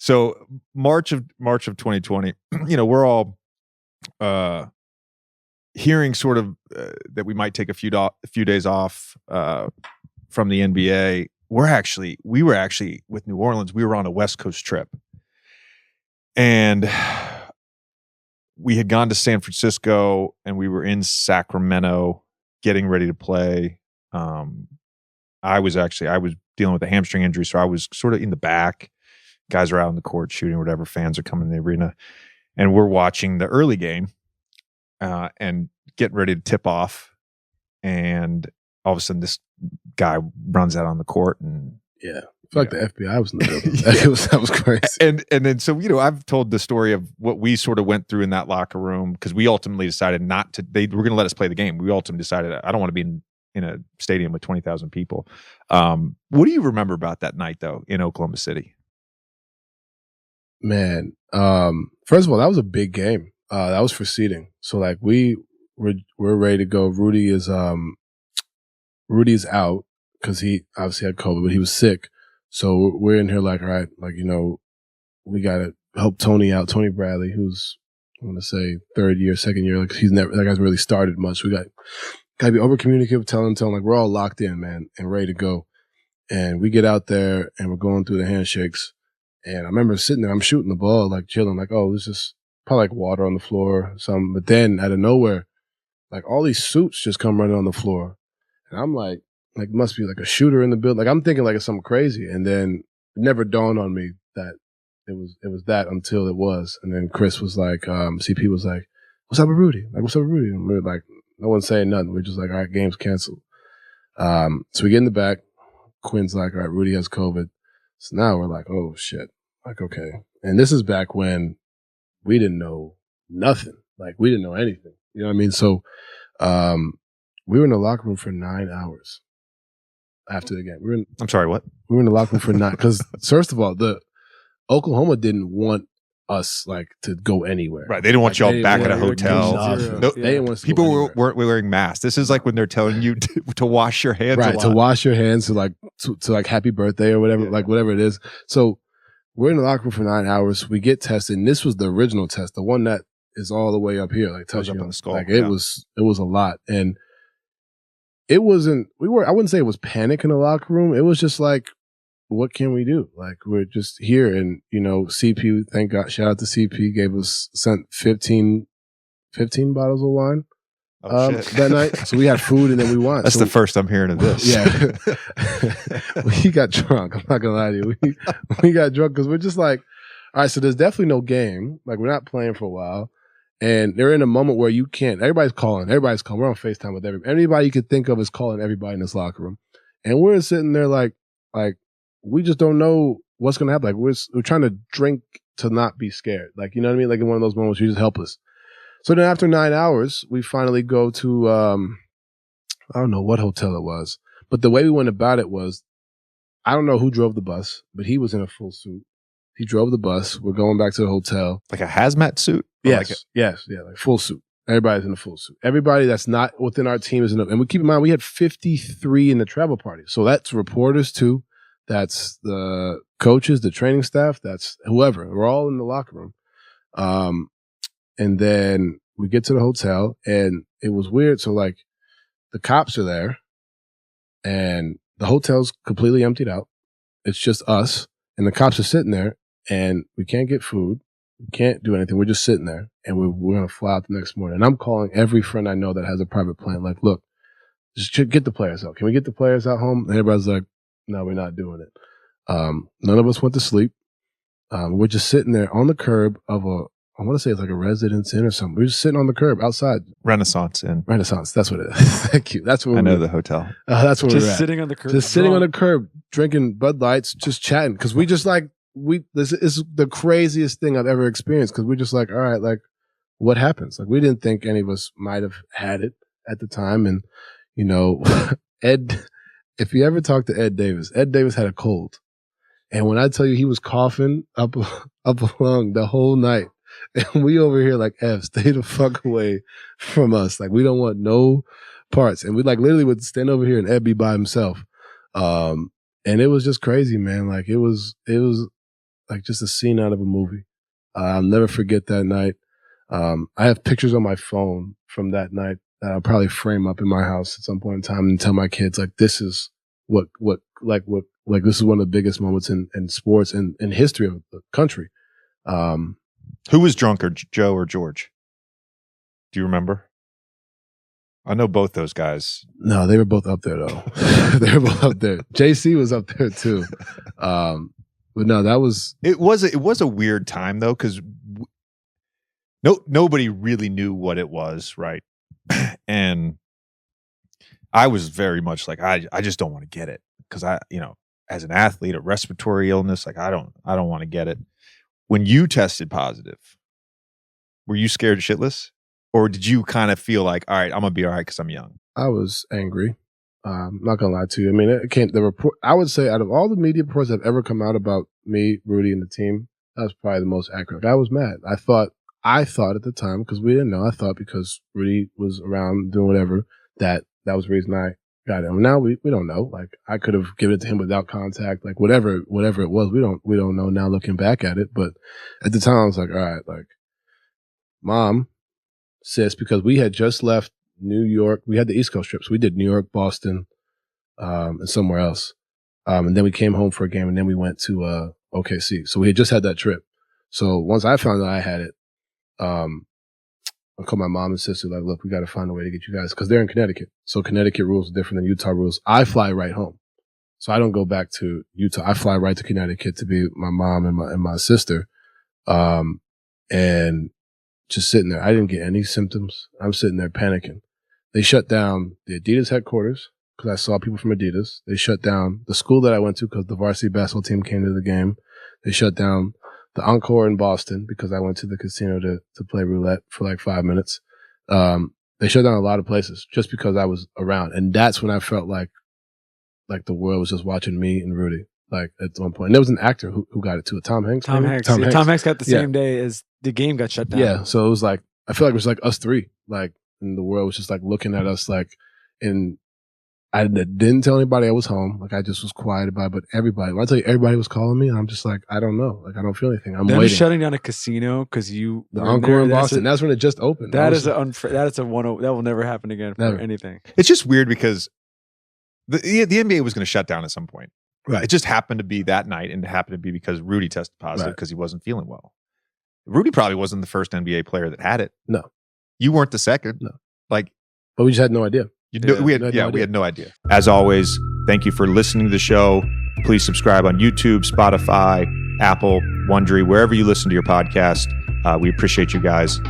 So March of 2020, we're all hearing sort of that we might take a few days off from the NBA. We were actually with New Orleans. We were on a West Coast trip, and we had gone to San Francisco, and we were in Sacramento getting ready to play. I was dealing with a hamstring injury, so I was sort of in the back. Guys are out on the court shooting, whatever. Fans are coming in the arena, and we're watching the early game and getting ready to tip off. And all of a sudden, this guy runs out on the court, and I feel like the FBI was in the building. That was crazy. And then so I've told the story of what we sort of went through in that locker room, because we ultimately decided not to. They were going to let us play the game. We ultimately decided I don't want to be in a stadium with 20,000 people. What do you remember about that night though in Oklahoma City? Man, first of all, that was a big game. That was for seeding. So like we're ready to go. Rudy's out because he obviously had COVID, but he was sick. So we're in here like, all right, like, we got to help Tony out. Tony Bradley, who's, I want to say second year, like that guy's really started much. We got to be over communicative, telling like we're all locked in, man, and ready to go. And we get out there and we're going through the handshakes. And I remember sitting there, I'm shooting the ball, like chilling, like, oh, this is probably like water on the floor or something. But then out of nowhere, like all these suits just come running on the floor. And I'm like, it must be like a shooter in the building. Like I'm thinking like it's something crazy. And then it never dawned on me that it was that until it was. And then Chris was like, CP was like, what's up with Rudy? Like, what's up with Rudy? And we're like, no one's saying nothing. We're just like, all right, game's canceled. So we get in the back. Quinn's like, all right, Rudy has COVID. So now we're like, oh shit. Like, okay. And this is back when we didn't know nothing. Like we didn't know anything. You know what I mean? So we were in the locker room for 9 hours after the game. I'm sorry, what? We were in the locker room for 9 because first of all, the Oklahoma didn't want us like to go anywhere. Right. They didn't want y'all back at a hotel. No, they didn't want us to people weren't wearing masks. This is like when they're telling you to wash your hands. Right. To wash your hands to like happy birthday or whatever, like whatever it is. So we're in the locker room for 9 hours. We get tested. And this was the original test, the one that is all the way up here, like touching up on the skull. Like it was a lot. And it wasn't, I wouldn't say it was panic in the locker room. It was just like, what can we do? Like we're just here. And, CP, thank God, shout out to CP, sent 15 bottles of wine that night. So we had food and then we won. That's the first I'm hearing of this. Yeah. We got drunk. I'm not going to lie to you. We got drunk because we're just like, all right, so there's definitely no game. Like we're not playing for a while. And they're in a moment where you can't, everybody's calling. We're on FaceTime with everybody. Anybody you could think of is calling everybody in this locker room. And we're sitting there like we just don't know what's going to happen. Like we're trying to drink to not be scared. Like, you know what I mean? Like in one of those moments, you're just helpless. So then after 9 hours, we finally go to, I don't know what hotel it was, but the way we went about it was, I don't know who drove the bus, but he was in a full suit. He drove the bus. We're going back to the hotel. Like a hazmat suit? Yes. Like full suit. Everybody's in a full suit. Everybody that's not within our team is in a, and we keep in mind, we had 53 in the travel party. So that's reporters too. That's the coaches, the training staff. That's whoever. We're all in the locker room. And then we get to the hotel and it was weird. So like the cops are there and the hotel's completely emptied out. It's just us and the cops are sitting there and we can't get food. We can't do anything. We're just sitting there and we're going to fly out the next morning. And I'm calling every friend I know that has a private plane. Like, look, just get the players out. Can we get the players out home? And everybody's like, no, we're not doing it. None of us went to sleep. We're just sitting there on the curb of I want to say it's like a Residence Inn or something. We're just sitting on the curb outside. Renaissance Inn. Renaissance. That's what it is. Thank you. That's where I know the hotel. That's where we're at. Just sitting on the curb. Just sitting on the curb, drinking Bud Lights, just chatting. Because we just like, this is the craziest thing I've ever experienced. Because we're just like, all right, like, what happens? Like, we didn't think any of us might have had it at the time. And, Ed, if you ever talk to Ed Davis had a cold. And when I tell you he was coughing up a lung the whole night, and we over here like, stay the fuck away from us. Like, we don't want no parts. And we like literally would stand over here and Ed be by himself. And it was just crazy, man. Like it was like just a scene out of a movie. I'll never forget that night. I have pictures on my phone from that night that I'll probably frame up in my house at some point in time and tell my kids, like, this is what this is one of the biggest moments in sports and in history of the country. Who was drunker, Joe or George? Do you remember? I know both those guys. No, they were both up there though. They were both up there. JC was up there too. But no, that was it was a weird time though, because nobody really knew what it was, right? And I was very much like, I just don't want to get it, because as an athlete, a respiratory illness, like I don't want to get it. When you tested positive, were you scared shitless? Or did you kind of feel like, all right, I'm gonna be all right because I'm young? I was angry. I'm not gonna lie to you. I mean, the report. I would say, out of all the media reports that have ever come out about me, Rudy, and the team, that was probably the most accurate. I was mad. I thought at the time, because we didn't know. I thought because Rudy was around doing whatever, that was the reason I got him. Now we don't know. Like, I could have given it to him without contact. Like whatever it was, we don't know now looking back at it. But at the time, I was like, all right, like, Mom, sis, because we had just left New York. We had the East Coast trips. We did New York, Boston, and somewhere else. And then we came home for a game, and then we went to OKC. So we had just had that trip. So once I found out I had it, I called my mom and sister, like, look, we got to find a way to get you guys, because they're in Connecticut. So Connecticut rules are different than Utah rules. I fly right home. So I don't go back to Utah. I fly right to Connecticut to be with my mom and my sister. And just sitting there. I didn't get any symptoms. I'm sitting there panicking. They shut down the Adidas headquarters because I saw people from Adidas. They shut down the school that I went to because the varsity basketball team came to the game. They shut down the Encore in Boston because I went to the casino to play roulette for like 5 minutes. They shut down a lot of places just because I was around. And that's when I felt like the world was just watching me and Rudy. Like, at one point. And there was an actor who got it too. Tom Hanks. Tom Hanks got the same day as the game got shut down. Yeah. So it was like, I feel like it was like us three. Like, and the world was just like looking at us, like, and I didn't tell anybody I was home. Like, I just was quiet about it. But everybody, when I tell you, everybody was calling me, and I'm just like, I don't know. Like, I don't feel anything. I'm waiting. Shutting down a casino because the Encore in Boston. That's when it just opened. That will never happen again for anything. It's just weird because the NBA was going to shut down at some point. Right. It just happened to be that night, and it happened to be because Rudy tested positive because he wasn't feeling well. Rudy probably wasn't the first NBA player that had it. No. You weren't the second. No. But we just had no idea. We had no idea. As always, thank you for listening to the show. Please subscribe on YouTube, Spotify, Apple, Wondery, wherever you listen to your podcast. We appreciate you guys.